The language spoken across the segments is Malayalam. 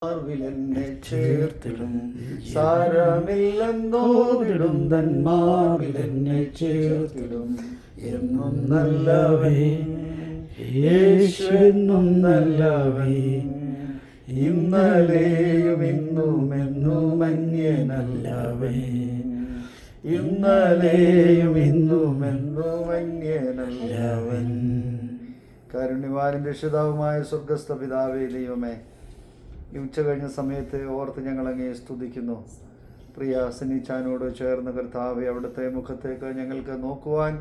മാർവിലെന്നെ ചേർത്തിടും സാരമില്ലെന്നോതിടും തൻ മാർവിലെന്നെ ചേർത്തിടും എന്നും നല്ലവൻ യേശു എന്നും നല്ലവൻ ഇന്നലെയും ഇന്നും എന്നും അന്യനല്ലവൻ ഇന്നലെയും ഇന്നും എന്നും അന്യനല്ലവൻ. കാരുണ്യവാനും രക്ഷിതാവുമായ സ്വർഗസ്ഥ പിതാവേ ദൈവമേ, ഈ ഉച്ച കഴിഞ്ഞ സമയത്ത് ഓർത്ത് ഞങ്ങളങ്ങേ സ്തുതിക്കുന്നു. പ്രിയ സന്നിച്ചാനോട് ചേർന്ന് കർത്താവെ, അവിടുത്തെ മുഖത്തേക്ക് ഞങ്ങൾക്ക് നോക്കുവാൻ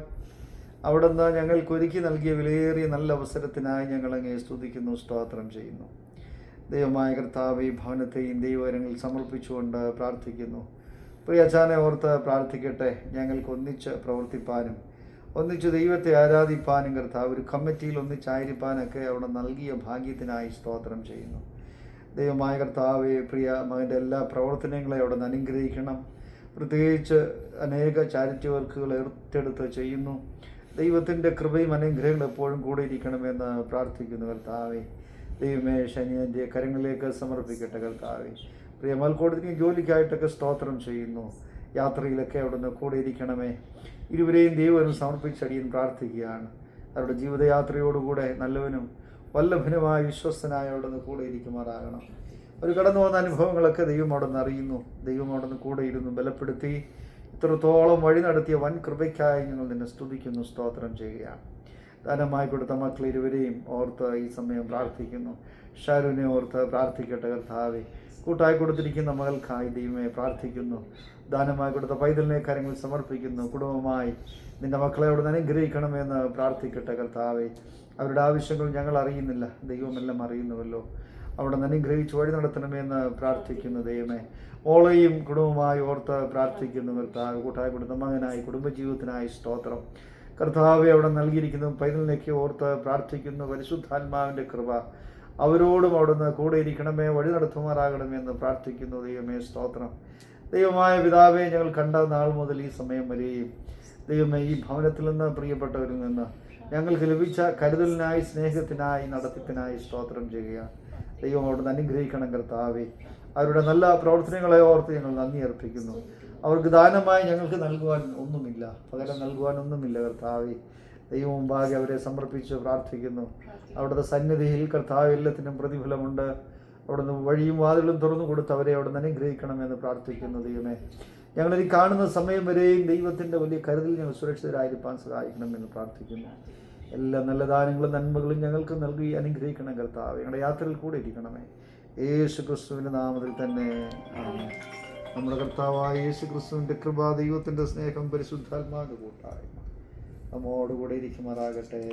അവിടുന്ന് ഞങ്ങൾക്ക് ഒരുക്കി നൽകിയ വിലയേറിയ നല്ല അവസരത്തിനായി ഞങ്ങളങ്ങേ സ്തുതിക്കുന്നു, സ്തോത്രം ചെയ്യുന്നു. ദൈവമായ കർത്താവെ, ഈ ഭവനത്തെയും ദൈവകരങ്ങളിൽ സമർപ്പിച്ചുകൊണ്ട് പ്രാർത്ഥിക്കുന്നു. പ്രിയ അച്ഛനെ ഓർത്ത് പ്രാർത്ഥിക്കട്ടെ. ഞങ്ങൾക്ക് ഒന്നിച്ച് പ്രവർത്തിപ്പാനും ഒന്നിച്ച് ദൈവത്തെ ആരാധിപ്പാനും കർത്താവ് ഒരു കമ്മിറ്റിയിൽ ഒന്നിച്ചായിരിക്കാനൊക്കെ അവിടെ നൽകിയ ഭാഗ്യത്തിനായി സ്തോത്രം ചെയ്യുന്നു. ദൈവമായ കർത്താവെ, പ്രിയ മകൻ്റെ എല്ലാ പ്രവർത്തനങ്ങളെ അവിടെ നിന്ന് അനുഗ്രഹിക്കണം. പ്രത്യേകിച്ച് അനേക ചാരിറ്റി വർക്കുകൾ ഏറ്റെടുത്ത് ചെയ്യുന്നു. ദൈവത്തിൻ്റെ കൃപയും അനുഗ്രഹങ്ങളും എപ്പോഴും കൂടെ ഇരിക്കണമെന്ന് പ്രാർത്ഥിക്കുന്നു കർത്താവെ. ദൈവമേ, ശനിയൻ്റെ കരങ്ങളിലേക്ക് സമർപ്പിക്കട്ടെ കർത്താവെ. പ്രിയ മൽക്കോടതിന് ജോലിക്കായിട്ടൊക്കെ സ്തോത്രം ചെയ്യുന്നു. യാത്രയിലൊക്കെ അവിടെ നിന്ന് കൂടെ ഇരിക്കണമേ. ഇരുവരെയും ദൈവം സമർപ്പിച്ചടിയൻ പ്രാർത്ഥിക്കുകയാണ്. അവരുടെ ജീവിതയാത്രയോടുകൂടെ നല്ലവനും വല്ലഭനുമായ വിശ്വസ്തനായ അവിടെ നിന്ന് കൂടെ ഇരിക്കുമാറാകണം. ഒരു കടന്നു വന്ന അനുഭവങ്ങളൊക്കെ ദൈവം അവിടെ നിന്ന് അറിയുന്നു. ദൈവം അവിടെ നിന്ന് കൂടെ ഇരുന്നു ബലപ്പെടുത്തി ഇത്രത്തോളം വഴി നടത്തിയ വൻ കൃപയ്ക്കായി ഞങ്ങൾ നിന്നെ സ്തുതിക്കുന്നു, സ്തോത്രം ചെയ്യുകയാണ്. ദാനമായി കൊടുത്ത മക്കൾ ഇരുവരെയും ഓർത്ത് ഈ സമയം പ്രാർത്ഥിക്കുന്നു. ഷാരുവിനെ ഓർത്ത് പ്രാർത്ഥിക്കട്ടെ കർത്താവെ. കൂട്ടായി കൊടുത്തിരിക്കുന്ന മകൾക്കായി ദൈവമേ പ്രാർത്ഥിക്കുന്നു. ദാനമായി കൊടുത്ത പൈതലിനെ കാര്യങ്ങൾ സമർപ്പിക്കുന്നു. കുടുംബമായി നിന്റെ മക്കളെ അവിടെ നിന്ന് അനുഗ്രഹിക്കണമെന്ന് പ്രാർത്ഥിക്കട്ടെ കർത്താവെ. അവരുടെ ആവശ്യങ്ങൾ ഞങ്ങൾ അറിയുന്നില്ല, ദൈവമെല്ലാം അറിയുന്നുവല്ലോ. അവിടെ നിന്ന് അനുഗ്രഹിച്ച് വഴി നടത്തണമെന്ന് പ്രാർത്ഥിക്കുന്നു ദൈവമേ. ഓളയും കുടുംബമായി ഓർത്ത് പ്രാർത്ഥിക്കുന്നു കർത്താവ്. കൂട്ടായി കൊടുത്ത മകനായി കുടുംബജീവിതത്തിനായി സ്തോത്രം കർത്താവെ. അവിടെ നൽകിയിരിക്കുന്നു പൈതലിനേക്ക് ഓർത്ത് പ്രാർത്ഥിക്കുന്നു. പരിശുദ്ധാത്മാവിൻ്റെ കൃപ അവരോടും അവിടുന്ന് കൂടെ ഇരിക്കണമേ, വഴി നടത്തുമാറാകണമെന്ന് പ്രാർത്ഥിക്കുന്നു ദൈവമേ, സ്തോത്രം. ദൈവമായ പിതാവേ, ഞങ്ങൾ കണ്ട നാൾ മുതൽ ഈ സമയം വരെയും ദൈവമേ, ഈ ഭവനത്തിൽ നിന്ന് പ്രിയപ്പെട്ടവരിൽ നിന്ന് ഞങ്ങൾക്ക് ലഭിച്ച കരുതലിനായി, സ്നേഹത്തിനായി, നടത്തിപ്പിനായി സ്തോത്രം ചെയ്യുക. ദൈവം അവിടുന്ന് അനുഗ്രഹിക്കണം കർത്താവെ. അവരുടെ നല്ല പ്രവർത്തനങ്ങളെ ഓർത്ത് ഞങ്ങൾ നന്ദി അർപ്പിക്കുന്നു. അവർക്ക് ദാനമായി ഞങ്ങൾക്ക് നൽകുവാൻ ഒന്നുമില്ല, പകരം നൽകുവാൻ ഒന്നുമില്ല കർത്താവെ. ദൈവം മുമ്പാകെ അവരെ സമർപ്പിച്ച് പ്രാർത്ഥിക്കുന്നു. അവിടുത്തെ സന്നിധിയിൽ കർത്താവ് എല്ലാത്തിനും പ്രതിഫലമുണ്ട്. അവിടുന്ന് വഴിയും വാതിലും തുറന്നു കൊടുത്ത് അവരെ അവിടെ നിന്ന് അനുഗ്രഹിക്കണമെന്ന് പ്രാർത്ഥിക്കുന്നു ദൈവമേ. ഞങ്ങളീ കാണുന്ന സമയം വരെയും ദൈവത്തിൻ്റെ വലിയ കരുതൽ ഞങ്ങൾ സുരക്ഷിതരായിരിക്കാൻ സഹായിക്കണമെന്ന് പ്രാർത്ഥിക്കുന്നു. എല്ലാ നല്ല ദാനങ്ങളും നന്മകളും ഞങ്ങൾക്ക് നൽകി അനുഗ്രഹിക്കണം കർത്താവ്. ഞങ്ങളുടെ യാത്രയിൽ കൂടെ ഇരിക്കണമേ, യേശു ക്രിസ്തുവിൻ്റെ നാമത്തിൽ തന്നെ ആമേൻ. നമ്മുടെ കർത്താവായ യേശു ക്രിസ്തുവിൻ്റെ കൃപ, ദൈവത്തിൻ്റെ സ്നേഹം, പരിശുദ്ധാത്മാവിൻ്റെ കൂട്ടായ്മ നമ്മോടുകൂടെ ഇരിക്കുമാറാകട്ടെ.